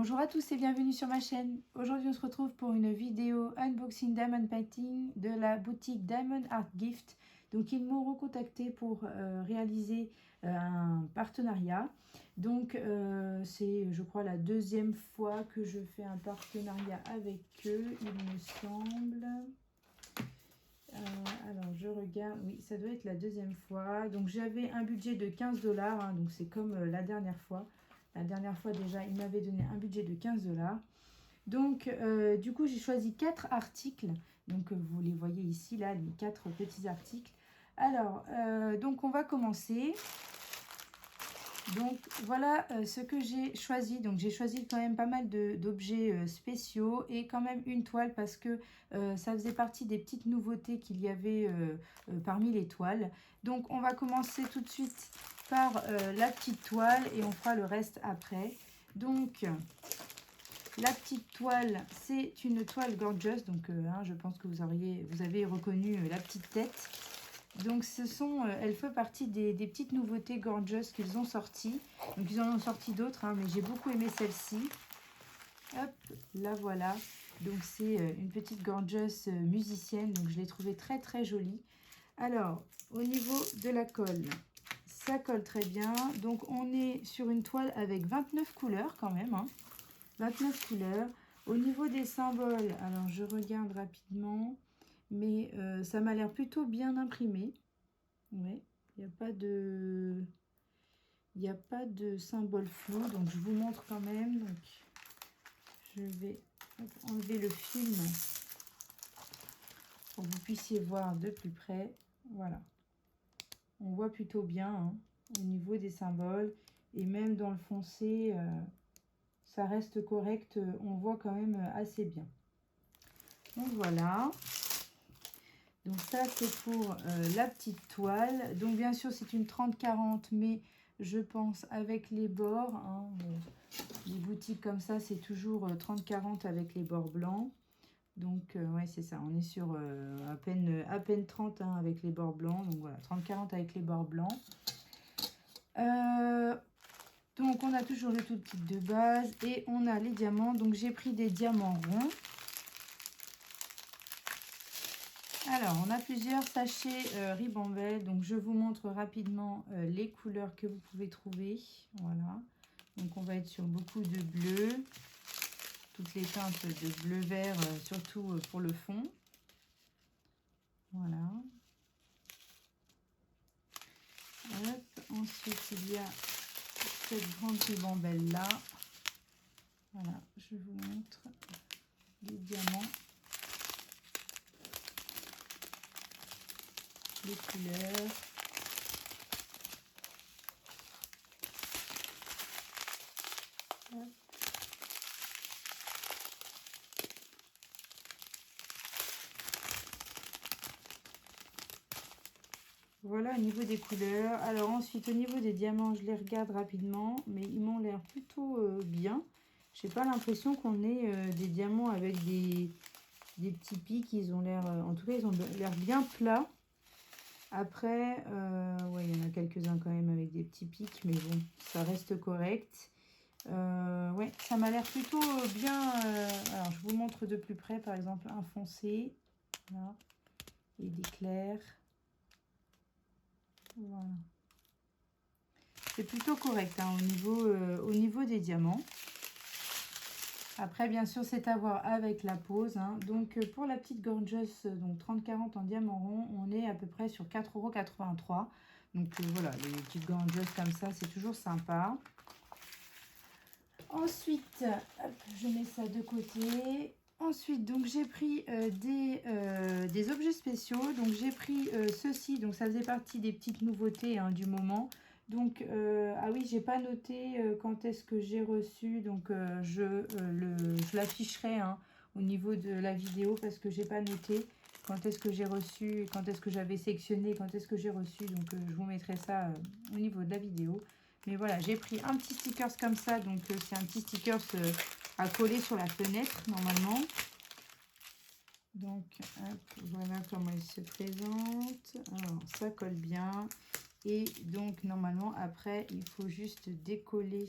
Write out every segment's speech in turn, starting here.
Bonjour à tous et bienvenue sur ma chaîne. Aujourd'hui on se retrouve pour une vidéo unboxing diamond painting de la boutique Diamond Art Gift. Donc ils m'ont recontacté pour réaliser un partenariat. Donc c'est je crois la deuxième fois que je fais un partenariat avec eux, il me semble. Alors je regarde, oui ça doit être la deuxième fois. Donc j'avais un budget de 15 $, hein, donc c'est comme la dernière fois. La dernière fois déjà, il m'avait donné un budget de 15 $. Donc, du coup, j'ai choisi 4 articles. Donc, vous les voyez ici, là, les 4 petits articles. Alors, donc, on va commencer. Donc, voilà ce que j'ai choisi. Donc, j'ai choisi quand même pas mal d'objets spéciaux et quand même une toile parce que ça faisait partie des petites nouveautés qu'il y avait parmi les toiles. Donc, on va commencer tout de suite par la petite toile et on fera le reste après. Donc, la petite toile, c'est une toile gorgeous. Donc, je pense que vous avez reconnu la petite tête. Donc, elle fait partie des petites nouveautés gorgeous qu'ils ont sorties. Donc, ils en ont sorti d'autres, mais j'ai beaucoup aimé celle-ci. Hop, la voilà. Donc, c'est une petite gorgeous musicienne. Donc, je l'ai trouvée très, très jolie. Alors, au niveau de la colle, ça colle très bien. Donc, on est sur une toile avec 29 couleurs quand même. 29 couleurs. Au niveau des symboles, alors je regarde rapidement, mais ça m'a l'air plutôt bien imprimé. Ouais, il n'y a pas de symbole flou, donc je vous montre quand même. Donc, je vais enlever le film pour que vous puissiez voir de plus près. Voilà. On voit plutôt bien au niveau des symboles et même dans le foncé, ça reste correct. On voit quand même assez bien. Donc voilà. Donc ça c'est pour la petite toile. Donc bien sûr c'est une 30-40, mais je pense avec les bords. Les boutiques comme ça c'est toujours 30-40 avec les bords blancs. Donc ouais c'est ça, on est sur à peine 30 avec les bords blancs. Donc voilà, 30-40 avec les bords blancs. Donc on a toujours le tout petit de base et on a les diamants. Donc j'ai pris des diamants ronds. Alors, on a plusieurs sachets Ribambelle. Donc, je vous montre rapidement les couleurs que vous pouvez trouver. Voilà. Donc, on va être sur beaucoup de bleu. Toutes les teintes de bleu-vert, surtout pour le fond. Voilà. Hop. Ensuite, il y a cette grande ribambelle-là. Voilà, je vous montre les diamants. Les couleurs. Hop. Voilà au niveau des couleurs. Alors ensuite au niveau des diamants, je les regarde rapidement, mais ils m'ont l'air plutôt bien. J'ai pas l'impression qu'on ait des diamants avec des petits pics. Ils ont l'air, en tout cas ils ont l'air bien plats. Après, ouais, il y en a quelques-uns quand même avec des petits pics, mais bon, ça reste correct. Ouais, ça m'a l'air plutôt bien. Alors, je vous montre de plus près, par exemple, un foncé. Voilà. Et des clairs. Voilà. C'est plutôt correct au niveau des diamants. Après, bien sûr, c'est à voir avec la pose. Donc, pour la petite gorgeous, donc 30-40 en diamant rond, on est à peu près sur 4,83 €. Donc, voilà, les petites gorgeous comme ça, c'est toujours sympa. Ensuite, hop, je mets ça de côté. Ensuite, donc j'ai pris des objets spéciaux. Donc, j'ai pris ceci. Donc, ça faisait partie des petites nouveautés du moment. Donc, ah oui, j'ai pas noté quand est-ce que j'ai reçu. Donc, je l'afficherai au niveau de la vidéo parce que j'ai pas noté quand est-ce que j'ai reçu, quand est-ce que j'avais sélectionné, quand est-ce que j'ai reçu. Donc, je vous mettrai ça au niveau de la vidéo. Mais voilà, j'ai pris un petit sticker comme ça. Donc, c'est un petit sticker à coller sur la fenêtre, normalement. Donc, hop, voilà comment il se présente. Alors, ça colle bien. Et donc, normalement, après, il faut juste décoller.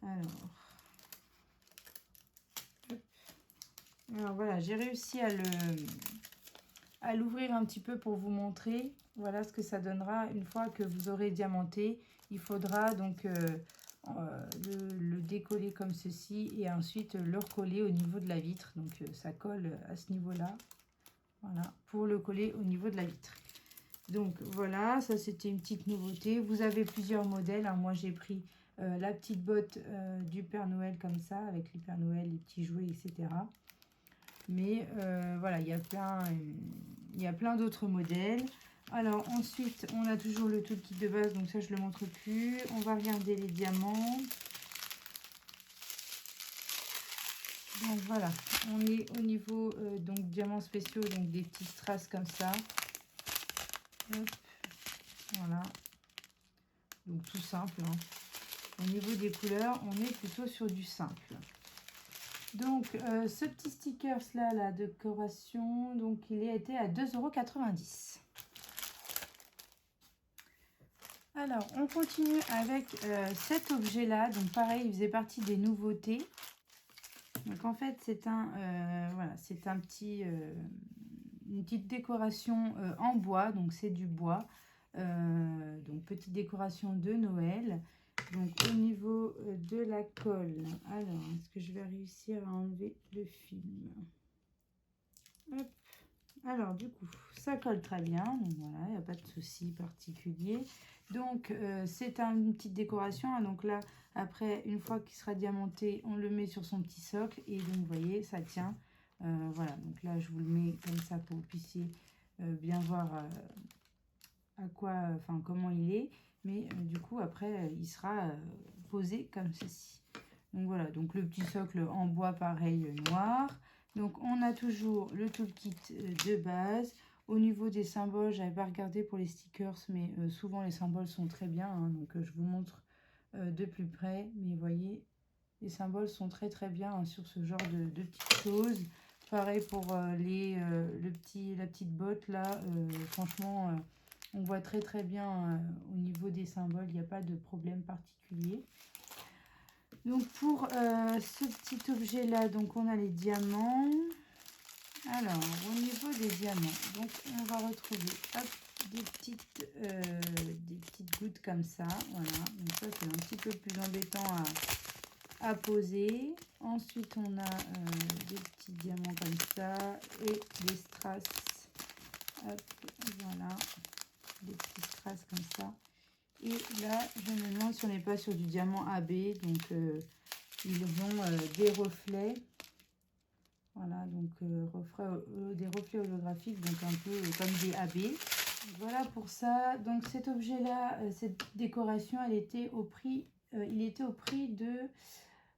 Alors, Alors voilà, j'ai réussi à l'ouvrir un petit peu pour vous montrer. Voilà ce que ça donnera une fois que vous aurez diamanté. Il faudra donc le décoller comme ceci et ensuite le recoller au niveau de la vitre. Donc ça colle à ce niveau-là. Voilà, pour le coller au niveau de la vitre. Donc voilà, ça c'était une petite nouveauté. Vous avez plusieurs modèles, hein. Moi j'ai pris la petite botte du Père Noël comme ça, avec le Père Noël, les petits jouets, etc. Mais voilà, il y a plein d'autres modèles. Alors ensuite, on a toujours le toolkit de base, donc ça je ne le montre plus. On va regarder les diamants. Donc voilà, on est au niveau donc diamants spéciaux, donc des petites strass comme ça. Hop, voilà. Donc tout simple, hein. Au niveau des couleurs, on est plutôt sur du simple. Donc ce petit stickers là, la décoration, donc il a été à 2,90 €. Alors on continue avec cet objet là. Donc pareil, il faisait partie des nouveautés. Donc en fait c'est voilà, c'est un petit une petite décoration en bois. Donc c'est du bois. Donc petite décoration de Noël. Donc au niveau de la colle, alors est-ce que je vais réussir à enlever le film? Hop. Alors du coup ça colle très bien, donc voilà, il n'y a pas de souci particulier. Donc c'est une petite décoration, hein. Donc là après, une fois qu'il sera diamanté, on le met sur son petit socle et donc vous voyez ça tient. Voilà, donc là je vous le mets comme ça pour que vous puissiez bien voir à quoi, enfin comment il est. Mais du coup après il sera posé comme ceci. Donc voilà, donc le petit socle en bois pareil noir. Donc on a toujours le toolkit de base. Au niveau des symboles, j'avais pas regardé pour les stickers, mais souvent les symboles sont très bien, hein. Donc je vous montre de plus près. Mais vous voyez, les symboles sont très très bien, hein, sur ce genre de petites choses. Pareil pour la petite botte là, franchement on voit très très bien au niveau des symboles, il n'y a pas de problème particulier. Donc pour ce petit objet là, donc on a les diamants. Alors au niveau des diamants, donc on va retrouver hop, des petites gouttes comme ça. Voilà, donc ça c'est un petit peu plus embêtant à poser. Ensuite on a des petits diamants comme ça et des strass. Hop, voilà, des petits strass comme ça. Et là, je me demande si on n'est pas sur du diamant AB. Donc, ils ont des reflets. Voilà, donc des reflets holographiques, donc un peu comme des AB. Voilà pour ça. Donc, cet objet-là, cette décoration, elle était au prix, il était au prix de...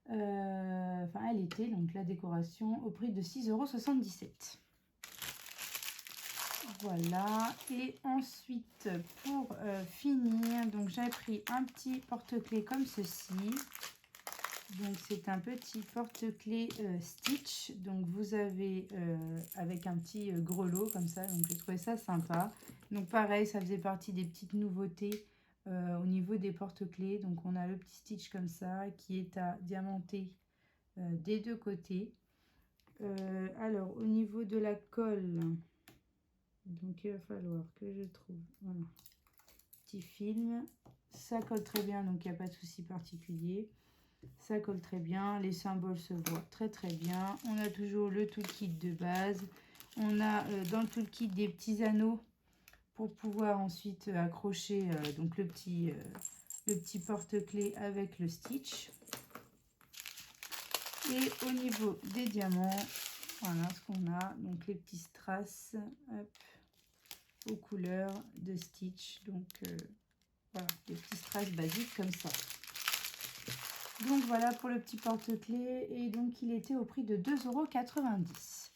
Enfin, elle était, donc la décoration, au prix de 6,77 €. Voilà, et ensuite pour finir, donc j'ai pris un petit porte-clés comme ceci. Donc c'est un petit porte-clés Stitch. Donc vous avez avec un petit grelot comme ça, donc j'ai trouvé ça sympa. Donc pareil, ça faisait partie des petites nouveautés au niveau des porte-clés. Donc on a le petit Stitch comme ça qui est à diamanter des deux côtés. Alors au niveau de la colle, donc il va falloir que je trouve, voilà, petit film. Ça colle très bien, donc il n'y a pas de souci particulier. Ça colle très bien, les symboles se voient très très bien. On a toujours le toolkit de base. On a dans le toolkit des petits anneaux pour pouvoir ensuite accrocher donc le petit porte-clés avec le Stitch. Et au niveau des diamants, voilà ce qu'on a, donc les petits strass, hop, aux couleurs de Stitch. Donc voilà, des petits strass basiques comme ça. Donc voilà pour le petit porte-clés, et donc il était au prix de 2,90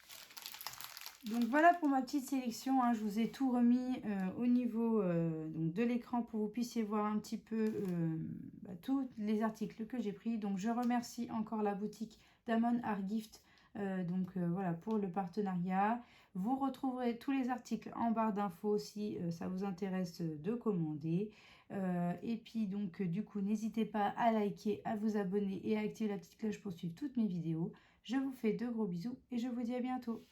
€. Donc voilà pour ma petite sélection, hein. Je vous ai tout remis au niveau donc de l'écran pour que vous puissiez voir un petit peu tous les articles que j'ai pris. Donc je remercie encore la boutique d'Amon Art Gift Voilà pour le partenariat. Vous retrouverez tous les articles en barre d'infos si ça vous intéresse de commander. Et puis donc du coup, n'hésitez pas à liker, à vous abonner et à activer la petite cloche pour suivre toutes mes vidéos. Je vous fais de gros bisous et je vous dis à bientôt.